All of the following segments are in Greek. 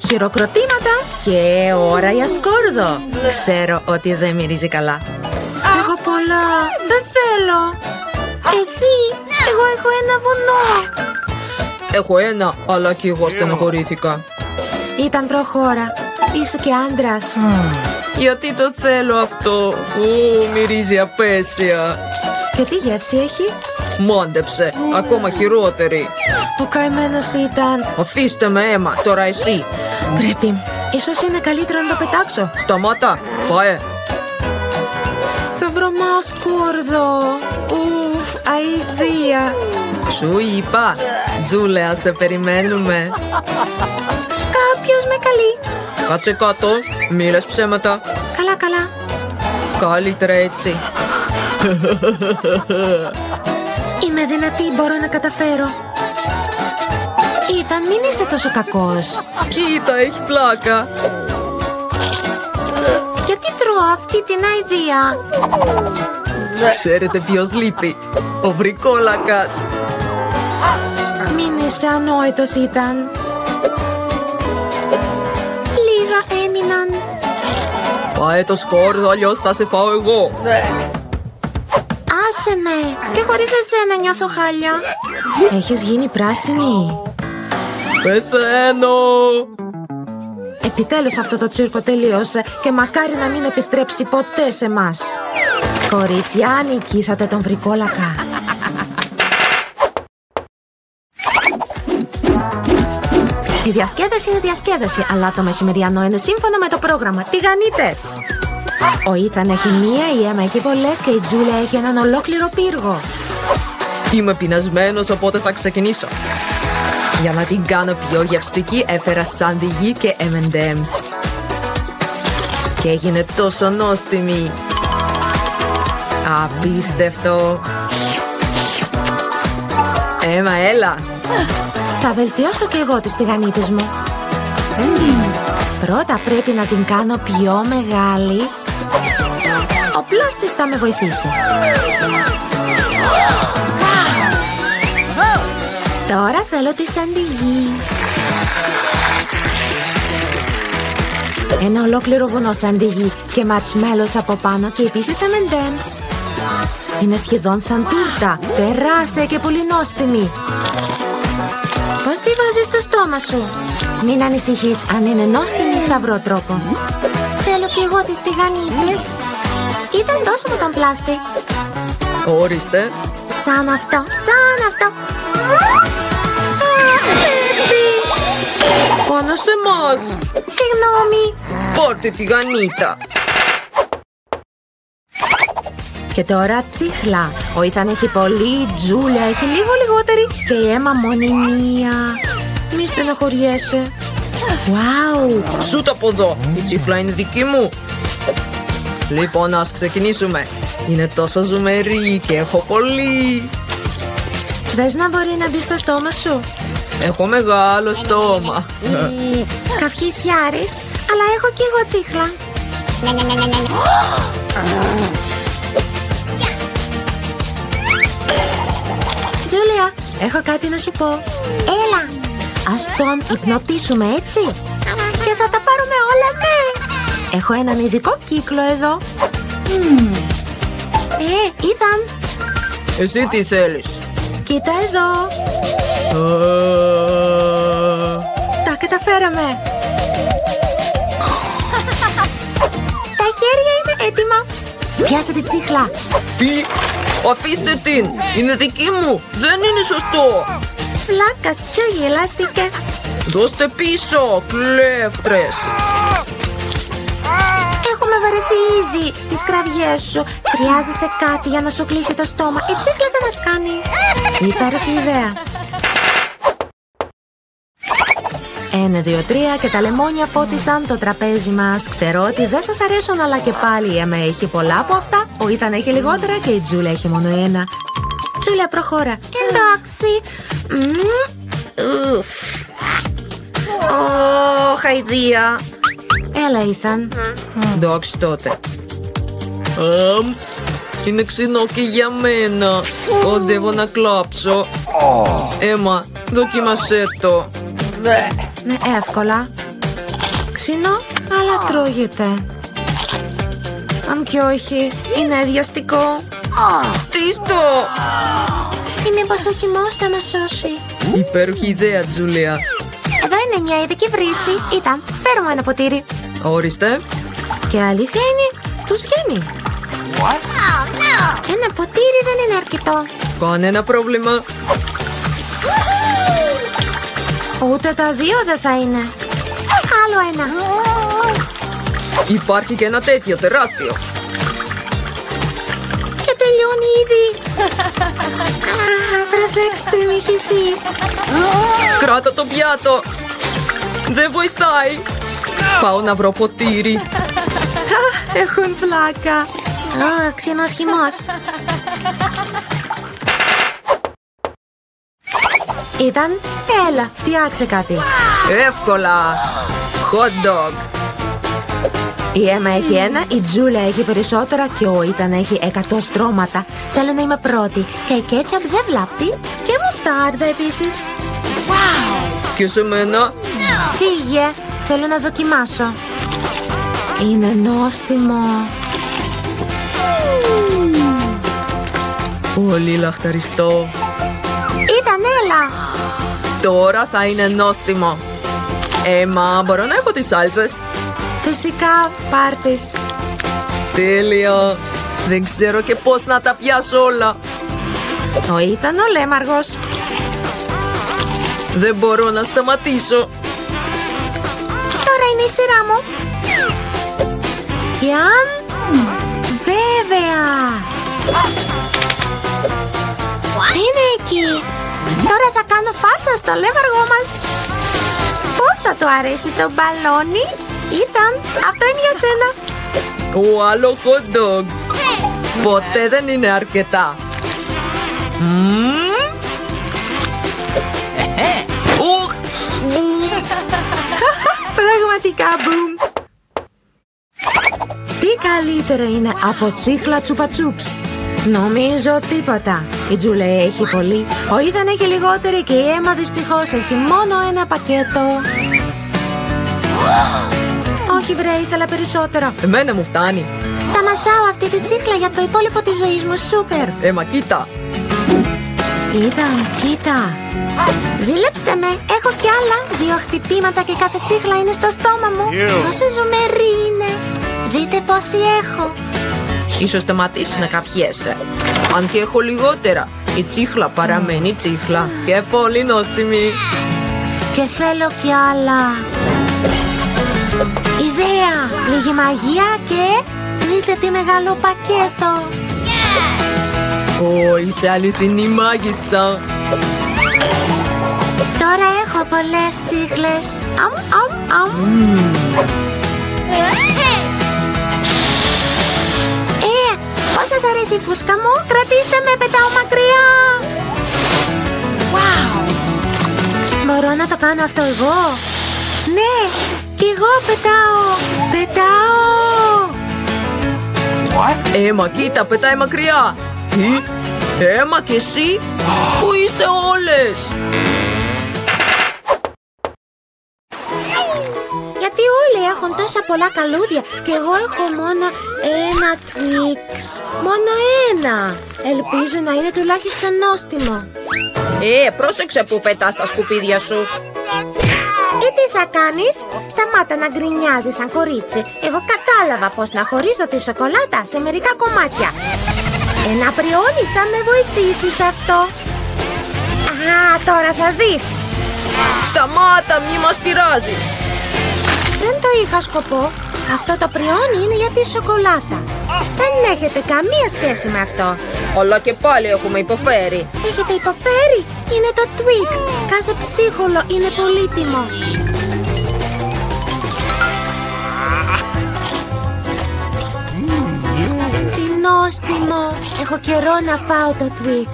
Χειροκροτήματα και ώρα για σκόρδο. Ξέρω ότι δεν μυρίζει καλά. Έχω πολλά. Δεν θέλω. Εσύ, εγώ έχω ένα βουνό. Έχω ένα, αλλά κι εγώ στενοχωρήθηκα. Ήταν προχώρα. Είσαι και άντρας. Γιατί το θέλω αυτό. Μυρίζει απέσια. Και τι γεύση έχει? Μόντεψε, ακόμα χειρότερη. Ο καημένος ήταν. Αφήστε με, Έμα, τώρα εσύ. Πρέπει. Ίσως είναι καλύτερο να το πετάξω. Σταμάτα, φάε. Θα βρωμάω σκόρδο. Ουφ, αηδία. Σου είπα, Τζούλεα, σε περιμένουμε. Κάποιος με καλεί. Κάτσε κάτω, μη λες ψέματα. Καλά, καλά. Καλύτερα έτσι. Είμαι δυνατή, μπορώ να καταφέρω. Ήταν, μην είσαι τόσο κακός. Κοίτα, έχει πλάκα. Γιατί τρώω αυτή την αηδία? Ξέρετε ποιος λείπει? Ο βρικόλακας. Μην είσαι ανόητος ήταν. Λίγα έμειναν. Φάε το σκόρδο, αλλιώς θα σε φάω εγώ. Άσε με. Και χωρίς εσένα νιώθω χάλια. Έχεις γίνει πράσινη. Πεθαίνω. Επιτέλους αυτό το τσίρκο τελείωσε και μακάρι να μην επιστρέψει ποτέ σε μας. Κορίτσια, νικήσατε τον βρικόλακα. Η διασκέδαση είναι διασκέδαση, αλλά το μεσημεριανό είναι σύμφωνο με το πρόγραμμα. Τηγανίτες! Ο Ήθαν έχει μία, η Έμα έχει πολλές και η Τζούλια έχει έναν ολόκληρο πύργο. Είμαι πεινασμένος, οπότε θα ξεκινήσω. Για να την κάνω πιο γευστική έφερα σαντιγί και M&M's. Και έγινε τόσο νόστιμη. Απίστευτο. Έμα, έλα. Θα βελτιώσω και εγώ τις τηγανίτες μου. Πρώτα πρέπει να την κάνω πιο μεγάλη. Ο πλάστης θα με βοηθήσει. Τώρα θέλω τη σαντιγί. Ένα ολόκληρο βουνό σαντιγί και μαρσμέλος από πάνω και επίσης M&M's. Είναι σχεδόν σαν τούρτα, τεράστια και πολύ νόστιμη. Πώς τη βάζεις στο στόμα σου? Μην ανησυχείς, αν είναι νόστιμη θα βρω τρόπο. Θέλω κι εγώ τις τηγανίτες. Ήταν τόσο μου τον πλάστη. Ορίστε. Σαν αυτό, σαν αυτό. Πάνω σε μας. Συγγνώμη. Πάρτε τη γανίτα. Και τώρα τσίχλα. Ο Ήθαν έχει πολύ, η Τζούλια έχει λίγο λιγότερη και η Έμα μόνη μία. Μη στεναχωριέσαι. Wow. Σούτ από εδώ. Η τσίχλα είναι δική μου. Λοιπόν, ας ξεκινήσουμε. Είναι τόσο ζουμερή και έχω πολύ. Δες να μπορεί να μπει στο στόμα σου. Έχω μεγάλο στόμα. Καυχησιάρης, αλλά έχω κι εγώ τσίχλα. Τζούλια, έχω κάτι να σου πω. Έλα. Ας τον υπνοτίσουμε, έτσι. Και θα τα πάρουμε όλα, ναι. Έχω έναν ειδικό κύκλο εδώ. Ήθαν. Εσύ τι θέλεις? Κοίτα εδώ. Τα καταφέραμε. Τα χέρια είναι έτοιμα. Πιάσε τη τσίχλα. Τι? Αφήστε την. Είναι δική μου. Δεν είναι σωστό. Φλάκας, πιο γελάστηκε. Δώστε πίσω, κλέφτρες. Έχουμε βαρεθεί ήδη τις κραυγές σου. Χρειάζεσαι κάτι για να σου κλείσει το στόμα. Η τσίχλα δεν μας κάνει. Υπέροχη ιδέα. 1, 2, 3 και τα λεμόνια φώτισαν το τραπέζι μας. Ξέρω ότι δεν σας αρέσουν, αλλά και πάλι η Έμα έχει πολλά από αυτά. Ο Ήθαν έχει λιγότερα και η Τζούλια έχει μόνο ένα. Τζούλια, προχώρα. Εντάξει. Χαϊδία. Έλα, Ήθαν. Εντάξει τότε. Είναι ξινό και για μένα. Κοντεύω να κλάψω. Έμα, δοκίμασέ το. Ναι, εύκολα. Ξινό, αλλά τρώγεται. Αν και όχι, είναι αδιαστικό. Φτύστο! Ή μήπως ο χυμός θα μας σώσει. Υπέροχη ιδέα, Τζούλια. Εδώ είναι μια ειδική βρύση. Ήταν, φέρω μου ένα ποτήρι. Ορίστε. Και αλήθεια είναι, τους βγαίνει. Ένα ποτήρι δεν είναι αρκετό. Κανένα πρόβλημα. Ούτε τα δύο δεν θα είναι. Άλλο ένα. Υπάρχει και ένα τέτοιο τεράστιο. Και τελειώνει ήδη. Προσέξτε, μη χυθεί. Κράτα το πιάτο. Δεν βοηθάει. Πάω να βρω ποτήρι. Έχουν πλάκα. Ξινός χυμός. Ήταν, έλα, φτιάξε κάτι. Εύκολα. Hot dog. Η Έμα έχει ένα, η Τζούλια έχει περισσότερα και ο Ίταν έχει 100 στρώματα. Θέλω να είμαι πρώτη. Και η κέτσαπ δεν βλάπτει. Και μουστάρδα επίσης. Και σε μένα. Φύγε, θέλω να δοκιμάσω. Είναι νόστιμο. Πολύ λαχταριστό. Ήταν, έλα. Τώρα θα είναι νόστιμο. Έμα, μπορώ να έχω τις σάλτσες? Φυσικά, πάρτης. Τέλεια. Δεν ξέρω και πώς να τα πιάσω όλα. Ο Ίταν ο λέμαργος. Δεν μπορώ να σταματήσω. Τώρα είναι η σειρά μου. Και αν... Βέβαια. Τι είναι εκεί? Τώρα θα κάνω φάρσα στο λέμαργό μας. Πώς θα του αρέσει το μπαλόνι? Ίταν, αυτό είναι για σένα. Ο άλλο hot dog. Ποτέ δεν είναι αρκετά. Ουχ! Πραγματικά μπουμ. Τι καλύτερα είναι από τσίχλα τσουπατσούψ? Νομίζω τίποτα. Η Τζούλια έχει πολύ. Ο Ίθαν έχει λιγότερη και η Έμα δυστυχώς έχει μόνο ένα πακέτο. Όχι βρε, ήθελα περισσότερο. Εμένα μου φτάνει. Θα μασάω αυτή τη τσίχλα για το υπόλοιπο της ζωής μου. Σούπερ. Έμα, κοίτα. Ίταν, κοίτα. Ζήλεψτε με, έχω κι άλλα. 2 χτυπήματα και κάθε τσίχλα είναι στο στόμα μου. Πόσο ζουμερή είναι. Δείτε πόση έχω. Ίσως σταματήσεις να καπιέσαι. Αν και έχω λιγότερα. Η τσίχλα παραμένει τσίχλα. Και πολύ νόστιμη. Και θέλω κι άλλα. Ιδέα. Λίγη μαγεία και... Δείτε τι μεγάλο πακέτο. Ω, είσαι αληθινή μάγισσα. Τώρα έχω πολλές τσίχλες. Πώς σας αρέσει η φούσκα μου? Κρατήστε με, πετάω μακριά. Μπορώ να το κάνω αυτό εγώ? Ναι, κι εγώ πετάω. Έμα, κοίτα, πετάει μακριά. Τι? Έμα, και εσύ? Πού είστε όλες? Γιατί όλοι έχουν τόσα πολλά καλούδια και εγώ έχω μόνο ένα Twix. Μόνο ένα. Ελπίζω να είναι τουλάχιστον νόστιμο. Πρόσεξε που πετάς τα σκουπίδια σου. Τι θα κάνεις? Σταμάτα να γκρινιάζεις σαν κορίτσι. Εγώ κατάλαβα πως να χωρίζω τη σοκολάτα σε μερικά κομμάτια. Ένα πριόνι θα με βοηθήσει σε αυτό. Τώρα θα δεις. Σταμάτα, μη μας πειράζεις. Δεν το είχα σκοπό. Αυτό το πριόνι είναι για τη σοκολάτα. Δεν έχετε καμία σχέση με αυτό. Αλλά και πάλι έχουμε υποφέρει. Έχετε υποφέρει? Είναι το Twix. Κάθε ψίχολο είναι πολύτιμο. Τι νόστιμο. Έχω καιρό να φάω το Twix.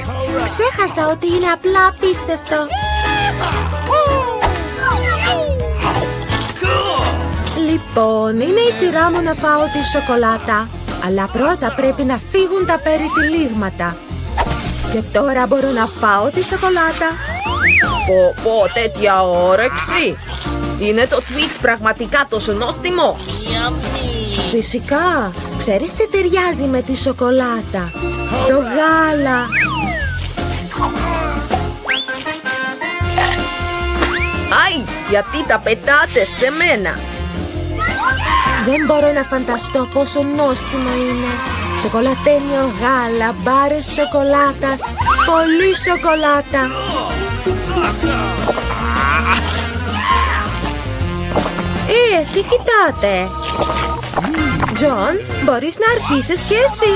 Ξέχασα ότι είναι απλά απίστευτο. Λοιπόν, είναι η σειρά μου να φάω τη σοκολάτα. Αλλά πρώτα πρέπει να φύγουν τα περιτυλίγματα. Και τώρα μπορώ να φάω τη σοκολάτα. Πω, τέτοια όρεξη. Είναι το Twix πραγματικά τόσο νόστιμο? Φυσικά. Ξέρεις τι ταιριάζει με τη σοκολάτα? Το γάλα. Αι, γιατί τα πετάτε σε μένα? Δεν μπορώ να φανταστώ πόσο νόστιμο είναι. Σοκολατένιο γάλα, μπάρες σοκολάτας, πολύ σοκολάτα. Τι κοιτάτε? Τζον, μπορείς να αρχίσεις και εσύ.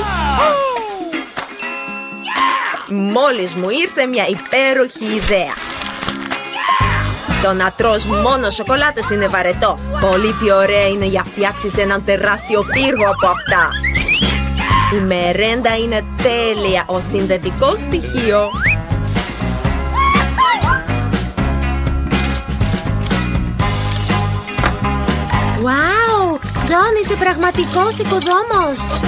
Μόλις μου ήρθε μια υπέροχη ιδέα. Το να τρως μόνο σοκολάτες είναι βαρετό. Πολύ πιο ωραία είναι για φτιάξεις έναν τεράστιο πύργο από αυτά. Η μερέντα είναι τέλεια ως συνδετικό στοιχείο. Wow, Τζον, είσαι πραγματικός οικοδόμος.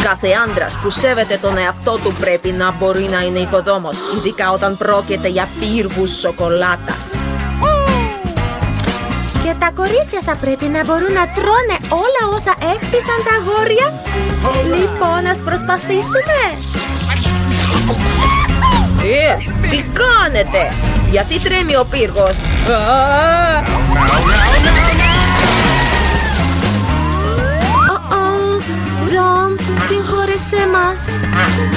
Κάθε άντρας που σέβεται τον εαυτό του πρέπει να μπορεί να είναι οικοδόμος, ειδικά όταν πρόκειται για πύργους σοκολάτας. Και τα κορίτσια θα πρέπει να μπορούν να τρώνε όλα όσα έχτισαν τα αγόρια. Λοιπόν, ας προσπαθήσουμε. Τι κάνετε? Γιατί τρέμει ο πύργος? Τζον, συγχώρεσέ μας.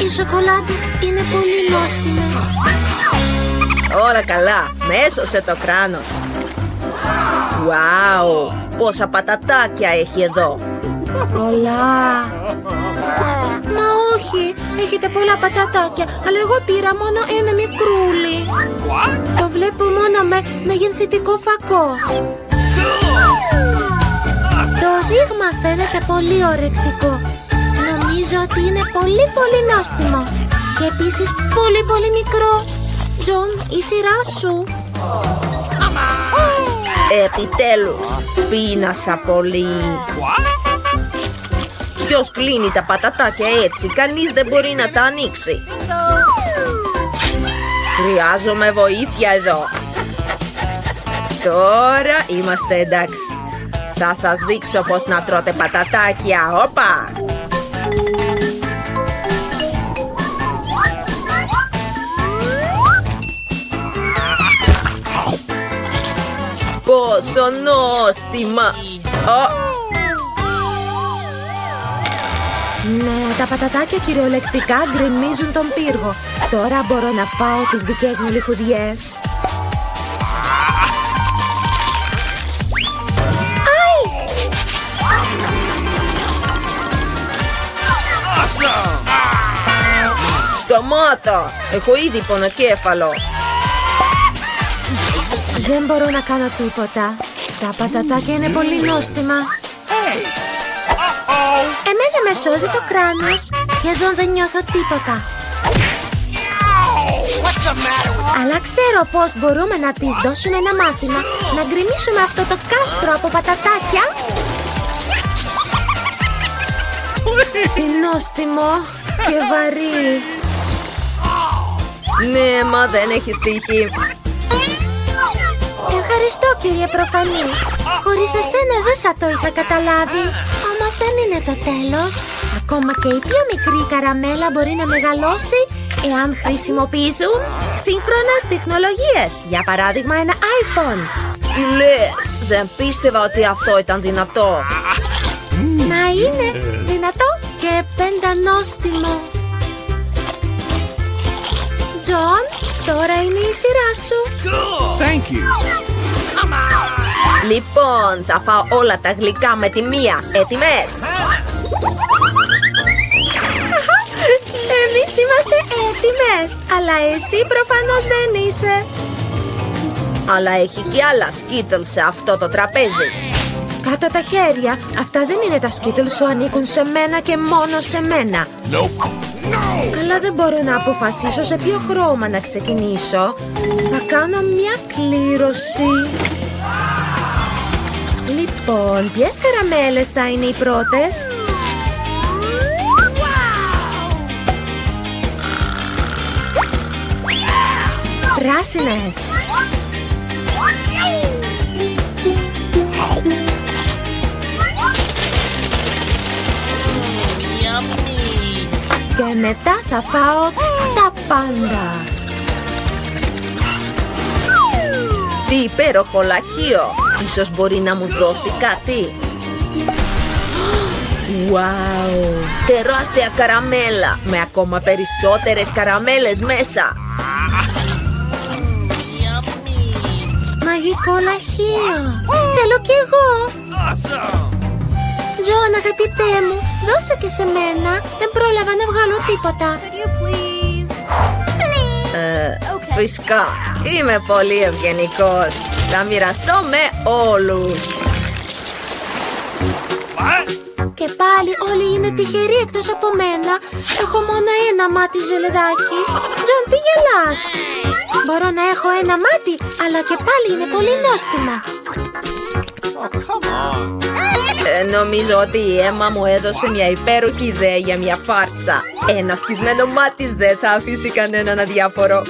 Οι σοκολάτες είναι πολύ νόστιμες. Όλα καλά, με έσωσε το κράνος. Wow, πόσα πατατάκια έχει εδώ. Πολλά. Μα όχι, έχετε πολλά πατατάκια, αλλά εγώ πήρα μόνο ένα μικρούλι. Το βλέπω μόνο με μεγενθητικό φακό. Το δείγμα φαίνεται πολύ ωρεκτικό. Νομίζω ότι είναι πολύ νόστιμο. Και επίσης πολύ μικρό. Τζον, η σειρά σου. Επιτέλους, πείνασα πολύ. Ποιος κλείνει τα πατατάκια έτσι? Κανείς δεν μπορεί να τα ανοίξει. Χρειάζομαι βοήθεια εδώ. Τώρα είμαστε εντάξει. Θα σας δείξω πώς να τρώτε πατατάκια. Όπα! Πόσο νόστιμα! Ναι, τα πατατάκια κυριολεκτικά γκρεμίζουν τον πύργο. Τώρα μπορώ να φάω τις δικές μου λιχουδιές. Σταμάτα! Έχω ήδη πονοκέφαλο. Δεν μπορώ να κάνω τίποτα. Τα πατατάκια είναι πολύ νόστιμα. Εμένα με σώζει το κράνος. Σχεδόν δεν νιώθω τίποτα. Αλλά ξέρω πώς μπορούμε να της δώσουμε ένα μάθημα. Να γκρεμίσουμε αυτό το κάστρο από πατατάκια. Είναι νόστιμο και βαρύ. Ναι, μα δεν έχεις τύχει. Ευχαριστώ, κύριε Προφανή. Χωρίς εσένα δεν θα το είχα καταλάβει. Όμως δεν είναι το τέλος. Ακόμα και η πιο μικρή καραμέλα μπορεί να μεγαλώσει εάν χρησιμοποιηθούν σύγχρονες τεχνολογίες. Για παράδειγμα, ένα iPhone. Τι λες? Δεν πίστευα ότι αυτό ήταν δυνατό. Να είναι δυνατό και πεντανόστιμο. Τζον, τώρα είναι η σειρά σου. Thank you. Λοιπόν, θα φάω όλα τα γλυκά με τη μία. Έτοιμες? Εμείς είμαστε έτοιμες, αλλά εσύ προφανώς δεν είσαι. Αλλά έχει και άλλα Skittles σε αυτό το τραπέζι. Κάτω τα χέρια, αυτά δεν είναι τα Skittles σου, ανήκουν σε μένα και μόνο σε μένα. Nope. No. Αλλά δεν μπορώ να αποφασίσω σε ποιο χρώμα να ξεκινήσω. Θα κάνω μια κλήρωση. Λοιπόν, ποιες καραμέλες θα είναι οι πρώτες? Πράσινες. και μετά θα φάω τα πάντα. Τι υπέροχο λαχείο! Ίσως μπορεί να μου δώσει κάτι. Wow! Τεράστια καραμέλα με ακόμα περισσότερες καραμέλες μέσα. Μαγικό λαχείο. Θέλω κι εγώ. Τζον, αγαπητέ μου, δώσε και σε μένα. Δεν πρόλαβα να βγάλω τίποτα. Φυσικά. Είμαι πολύ ευγενικός. Θα μοιραστώ με όλους. Και πάλι όλοι είναι τυχεροί εκτός από μένα. Έχω μόνο ένα μάτι ζελεδάκι. Τζον, τι γελάς? Μπορώ να έχω ένα μάτι, αλλά και πάλι είναι πολύ νόστιμο. Νομίζω ότι η Έμα μου έδωσε μια υπέροχη ιδέα για μια φάρσα. Ένα σκισμένο μάτι δεν θα αφήσει κανέναν αδιάφορο.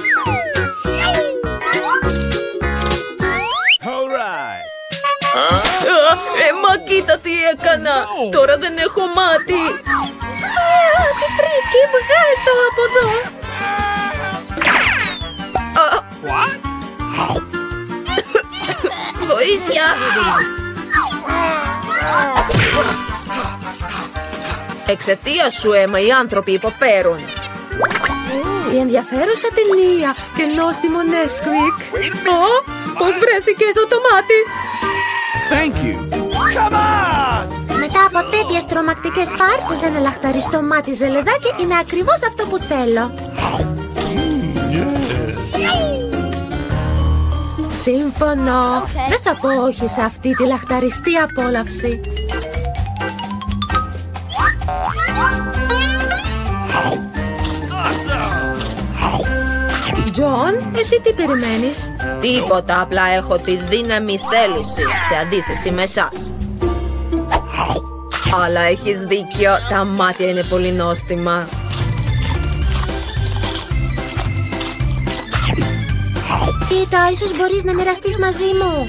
Έμα, κοίτα τι έκανα. Τώρα δεν έχω μάτι. Τι φρίκι, βγάλ' το από εδώ. Βοήθεια! Εξαιτίας σου, Έμα, οι άνθρωποι υποφέρουν. Η ενδιαφέρουσα τελεία και νόστιμο Νέσκουικ. Πώς βρέθηκε εδώ το μάτι? Thank you. Come on! Μετά από τέτοιες τρομακτικές φάρσες, ένα λαχταριστό μάτι ζελεδάκι είναι ακριβώς αυτό που θέλω. Σύμφωνο. Δεν θα πω όχι σε αυτή τη λαχταριστή απόλαυση. Τζον, εσύ τι περιμένεις? Τίποτα, απλά έχω τη δύναμη θέλησης σε αντίθεση με εσάς. Αλλά έχεις δίκιο, τα μάτια είναι πολύ νόστιμα. Κοίτα, ίσως μπορείς να μοιραστείς μαζί μου.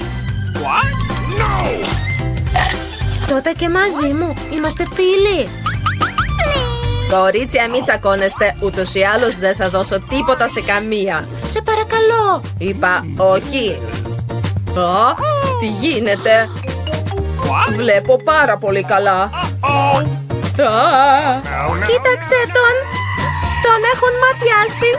Τότε και μαζί μου, είμαστε φίλοι. Κορίτσια, μην τσακώνεστε, ούτως ή άλλως δεν θα δώσω τίποτα σε καμία. Σε παρακαλώ. Είπα όχι. Τι γίνεται? Βλέπω πάρα πολύ καλά. Κοίταξε τον. Τον έχουν ματιάσει.